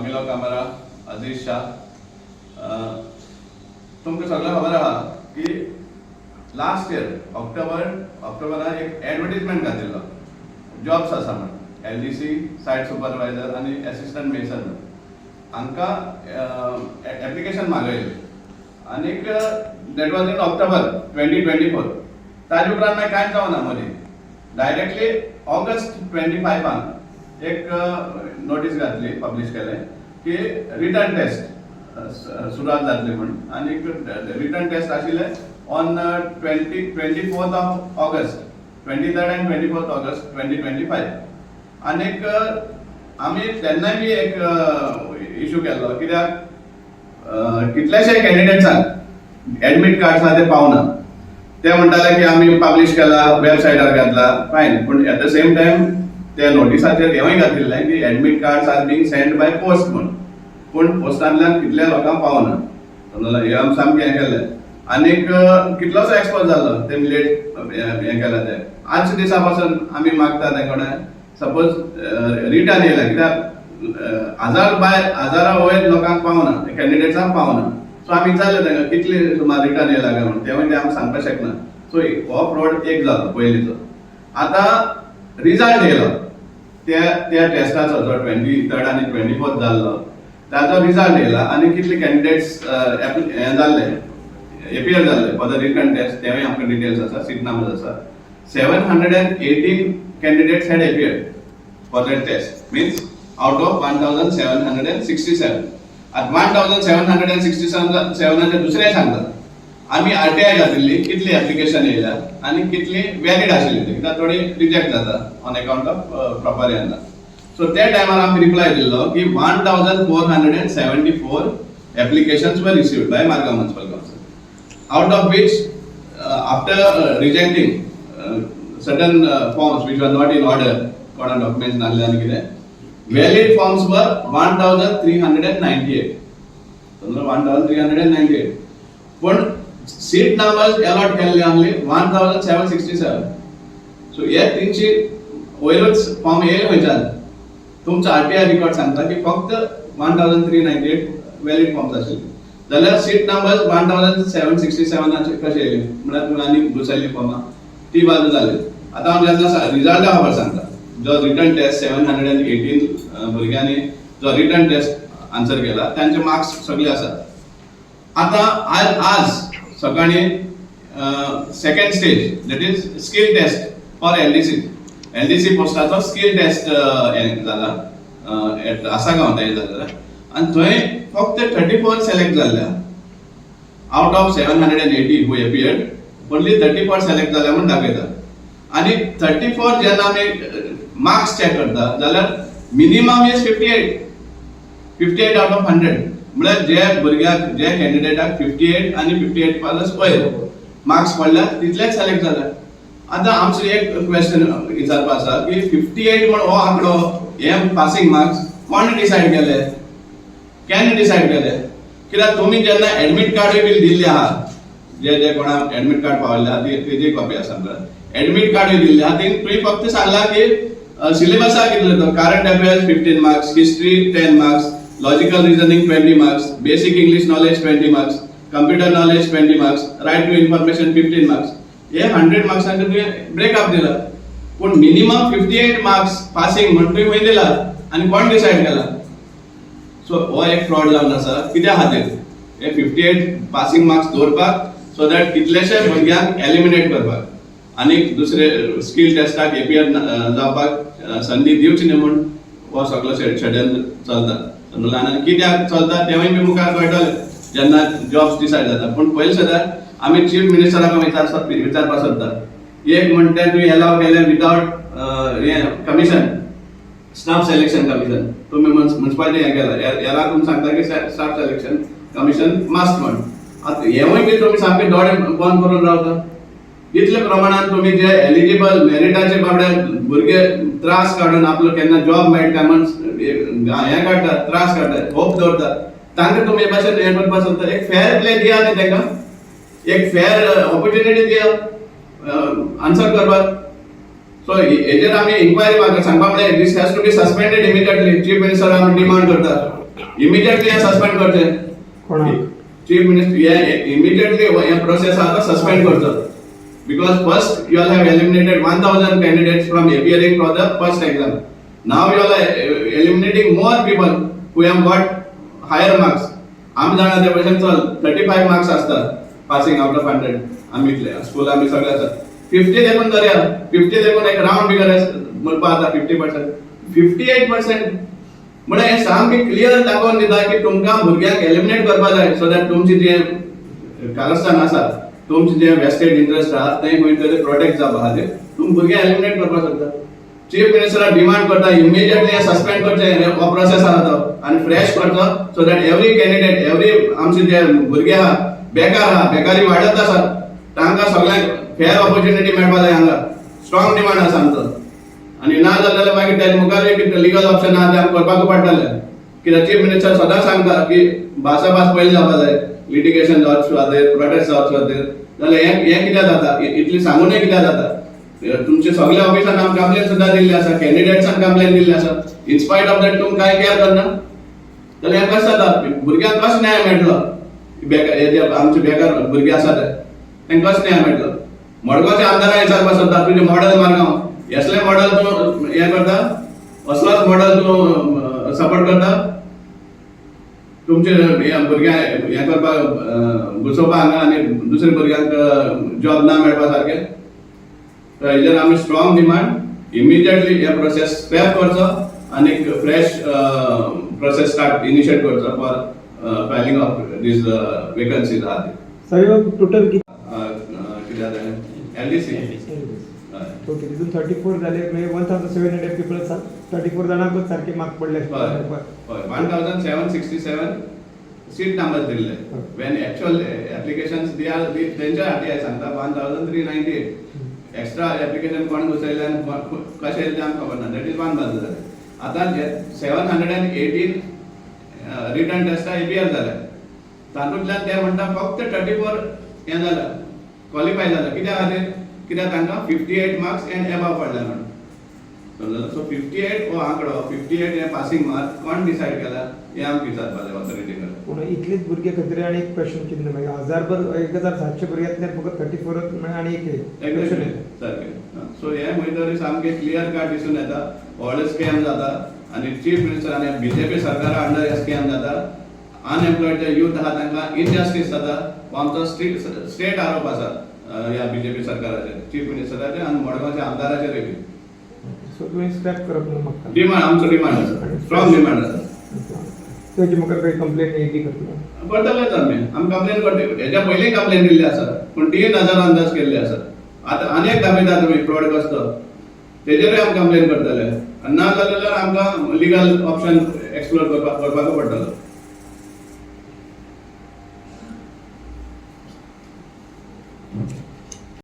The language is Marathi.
अमिलो कामरा, अजीज शाह. तुमकां सगळ्यांक खबर आहा की लास्ट इयर ऑक्टोबरान एक एडवर्टिजमेंट घातिल्लो जॉब्स आसा म्हणून LDC सायट सुपरवायझर आनी असिस्टंट मेसन हांकां एप्लिकेशन मागयलें आनीक दॅट वॉज इन ऑक्टोबर 2024. ताजे उपरांत मागीर कांयच जावना मदीं डायरेक्टली ऑगस्ट 25 एक नोटीस घातली पब्लिश केलें की रिटर्न टेस्ट सुरवात जातली म्हणून आनी रिटर्न टेस्ट आशिल्ले on 24th of August 23rd and 24th August 2025. आनीक आमी तेन्नाय बी एक इशू केल्लो कित्याक कितलेशे कॅन्डिडेट्सांक एडमिट कार्ड्स आहा ते पावना. ते म्हणटाले की आमी पब्लिश केला वेबसायटार घातला फायन, पूण एट द सेम टायम त्या नोटिसाचेर हेंवूय घातिल्लें की admit cards are being sent by post म्हणून, पूण पोस्टांतल्यान कितल्या लोकांक पावना. हें आमी सामकें हें केलें आनीक कितलोसो एक्सपोज जाल्लो ते लेट हें केलें तें. आजच्या दिसा पासून आमी मागता तेंकडे सपोज रिटर्न येयला कित्याक हजारा वयर लोकांक पावना, कॅन्डिडेट्सांक पावना. सो आमी विचारलें तांकां कितले सुमार रिटर्न येयला काय म्हणून, तेवूय ते आमकां सांगपाक शकना. सो हो फ्रॉड एक जालो पयलींचो. आतां रिजल्ट येयलो त्या टेस्टाचो जो 23rd आनी 24th जाल्लो ताचो रिजल्ट येयला आनी कितले कॅन्डिडेट्स हें जाल्ले एपियर जाल्ले फॉर द रिटर्न टेस्ट तेवूय आमकां डिटेल्स आसा, सीट नंबर्स आसा. 718 candidates had appeared for that test, means out of 1767. At 1767 दुसरे सांगता आमी RTI घातिल्ली कितली एप्लिकेशन येयल्या आनी कितली वॅलिड आशिल्ली कित्याक थोडी रिजेक्ट जाता ऑन अकाउंट ऑफ प्रॉपर हें ना. सो त्या टायमार आमी रिप्लाय दिल्लो की 1474 applications were received by Margao Municipal Council, out of which after rejecting certain forms which were not in order, कोणा documents नासले आनी कितें, valid forms were 1398. So 1398. पण seat numbers allot केल्ले आसले 1767. So हे 300 वयरूच फॉर्म येयले खंयच्यान. तुमचो RTI रिकॉर्ड सांगता की फक्त 1398 वॅलिड फॉर्म्स आशिल्ले. जाल्यार सीट नंबर्स 1767 कशे येयले म्हळ्यार तुमी आनी दुसरी फॉर्मां ती बाजू जाली. आतां हांव जेन्ना रिजल्टा खबर सांगता, जो रिटर्न टेस्ट 718 भुरग्यांनी जो रिटर्न टेस्ट आन्सर केला त्यांचे मार्क्स सगळे आसात. आतां आज सकाळी second stage that is skill test for LDC पोस्टाचो स्किल टेस्ट जाला आसागांव थंय जाल्लो आनी थंय फक्त 34 सिलेक्ट जाल्ल्या out of 780 who appeared. Only 34 select जाल्या म्हणून दाखयता. आनी 34 जेन्ना आमी मार्क्स चॅक करता जाल्यार मिनिमम इज 58 आउट ऑफ 100. म्हळ्यार जे भुरग्याक जे कॅन्डिडेटाक 58 आनी 58 प्लस वयर मार्क्स पडल्या तितलेच सिलेक्ट जाल्या. आतां आमचो एक क्वेश्चन विचारपा आसा की 58 म्हण हो आंकडो हे पासिंग मार्क्स कोण डिसायड केले, कॅन डिसायड केले? कित्याक तुमी जेन्ना एडमिट कार्ड बील दिल्ले आहा, जे कोणाक एडमिट कार्ड पावल्ले आहा तेजी कॉपी आसा आमकां, एडमिट कार्ड दिल्ले आहा ती तुमी फक्त सांगला की सिलेबसा कितले तो current affairs 15 marks, history 10 marks, logical reasoning 20 marks, basic English knowledge 20 marks, computer knowledge 20 marks, right to information 15 marks. हे 100 मार्क्सांचे तुवें ब्रेकअप दिला. पूण मिनिमम 58 मार्क्स पासिंग म्हण तुवें खंय दिला आनी कोण डिसायड केला? सो हो एक फ्रॉड जावन आसा. कित्या खातीर हे 58 पासिंग मार्क्स दवरपाक सो दॅट कितलेशे भुरग्यांक एलिमिनेट करपाक आनी दुसरे स्किल टेस्टाक एपियर जावपाक संदी दिवची न्ही म्हूण हो सगळो शेड्यूल चलता. आनी कित्याक चलता तेवूय बी मुखार कळटलें जेन्ना जॉब्स डिसायड जाता. पूण पयलीं सद्या आमी चीफ मिनिस्टराक विचारपाक सोदता. एक म्हणटा तुवें एलाव केलें without commission, staff selection commission. तुम्ही म्युनिसिपालिटी हें केला याला तुमी सांगता की स्टाफ सिलेक्शन कमिशन मस्ट म्हण. आतां हेवूय बी तुमी सामके दोळे बंद करून रावता. इतले प्रमाणात तुम्ही जे एलिजिबल मेरिटाचे बाबडे भुरगे त्रास काढून आपलो केन्ना जॉब मेळटा म्हण हें काडटात, त्रास काडटात, होप दवरतात, तांकां तुमी हे भाशेन हें करपाक सोदता. एक फेअर प्ले दिया न्ही तांकां, एक फेअर ऑपॉर्च्युनिटी दिया आन्सर करपाक. सो हेजेर आमी इन्क्वायरी म्हाका सांगपा म्हळ्यार this has to be suspended immediately. Chief minister आमी डिमांड करतात इमिजिएटली सस्पेंड करचे चीफ मिनिस्टर इमिजिएटली हे प्रोसेस आता सस्पेंड करचो because first you all have eliminated 1000 candidates from appearing for the first exam. Now you all are eliminating more people who have got higher marks. आम जाणा ते भशेन चल 35 मार्क्स असतात पासिंग आउट ऑफ 100 आमीतले स्कूल आमी सगळे आसा 50 देखून धरया 50 देखून एक राउंड फिगर म्हणपा आता 50% 58% म्हणजे हे सामके क्लियर दाखोवन दिता की तुमकां भुरग्यांक एलिमिनेट करपा जाय सो दॅट तुमची जे कारस्थान आसा तुमचे जे वेस्टेड इंटरेस्ट आहा ते खंय तरी प्रोटेक्ट जावपा खातीर तुम भुरगे एलिमिनेट करपा शकता चीफ मिनिस्टर डिमांड करता इमिजिएटली सस्पेंड करचे हो प्रोसेस आहा तो आनी फ्रेश करचो so that every candidate every आमचे जे भुरगे आहा बेकारी वाडत आसा तांकां सगळ्यांक फेअर ऑपॉर्च्युनिटी मेळपा जाय हांगा स्ट्रॉंग डिमांड आसा आमचो आनी ना जाल्यार मागीर तेजे मुखार एक लिगल ऑप्शन आहा ते आमकां करपाक पडटले कित्याक चीफ मिनिस्टर सदांच सांगता की भासाभास पयली जावपा जाय लिटिगेशन जावचे खातीर प्रोटेस्ट जावचे खातीर जाल्यार हे कित्याक जाता इतली सांगूनय कित्याक जाता तुमचे सगळ्या ऑफिसान आमकां कंप्लेन सुद्दां दिल्ली आसा कॅन्डिडेट्सान कंप्लेन दिल्ली आसा इन स्पायट ऑफ दॅट तुम कांय केअर करना जाल्यार हें कशें जाता भुरग्यांक कसो न्याय मेळटलो हे जे आमचे बेकार भुरगे आसा ते तांकां कसो न्याय मेळटलो मडगांवच्या आमदाराक विचारपाक सोदता तुजें मॉडल मारगांव असले मॉडल तूं हें करता असलोच मॉडल तूं सपोर्ट करता तुमचे भुरग्यांक हें करपाक घुसोवपाक हांगा आनी दुसऱ्या भुरग्यांक जॉब ना मेळपा सारकें हेजेर आमी स्ट्रॉंग डिमांड इमिजिएटली हे प्रोसेस स्क्रॅप करचो आनी फ्रेश प्रोसेस स्टार्ट इनिशिएट करचो for filing of these vacancies आहा सर टोटल कितें LDC ओके तितून 34 जाले म्हणजे 1700 पीपल आसा 34 जाणांकूच सारखे मार्क पडले हय 1767 सीट नंबर दिल्ले when actual applications they are तेंच्या हाती हांव सांगता 1398 एक्स्ट्रा एप्लिकेशन कोण घुसयले आनी कशें येले आमकां खबर ना दॅट इज वन बाजू जालें आतां 718 रिटर्न टेस्टा एपीआर जाल्या तातूंतल्यान ते म्हणटा फक्त 34 हें जाल्या क्वॉलिफाय जाल्या कित्या खातीर कित्याक तांकां 58 मार्क्स एंड एबाव पडल्या म्हणून सो 58 हो आंकडो 58 हे पासिंग मार्क कोण डिसायड केला हे आमकां विचारपाक जाय ऑथॉरिटी कडेन पूण इतलेच भुरगे खातीर आनी एक प्रश्न चिन्ह मागीर 1700 भुरग्यांतल्यान फकत 34 आनी एक क्वेश्चन येता सारकें सो हे म्हणटरी सामकें क्लियर कट दिसून येता व्हड स्कॅम जाता आनी चीफ मिनिस्टर आनी बीजेपी सरकारा अंडर हे स्कॅम जाता अनएम्प्लॉयड जे यूथ आहा तांकां इनजस्टीस जाता हो आमचो स्टेट आरोप आसा ह्या बीजेपी सरकाराचेर चीफ मिनिस्टराचेर आनी मडगांवच्या आमदाराचेर बी सो तुवें स्क्रॅप करप म्हणून म्हाका डिमांड आमचो डिमांड आसा स्ट्रॉंग डिमांड आसा तेजी म्हाका काही कंप्लेन येयली करतलो करतलेच आमी कंप्लेन करतले हेच्या पयलीं कंप्लेन दिल्ली आसा पूण 3000 अंदाज केल्ले आसा आतां आनी एक दाखयता तुमी फ्रॉड कसो तेजेरूय आमी कंप्लेन करतले ना जाल्यार आमकां लिगल ऑप्शन एक्सप्लोर करपाक पडटलो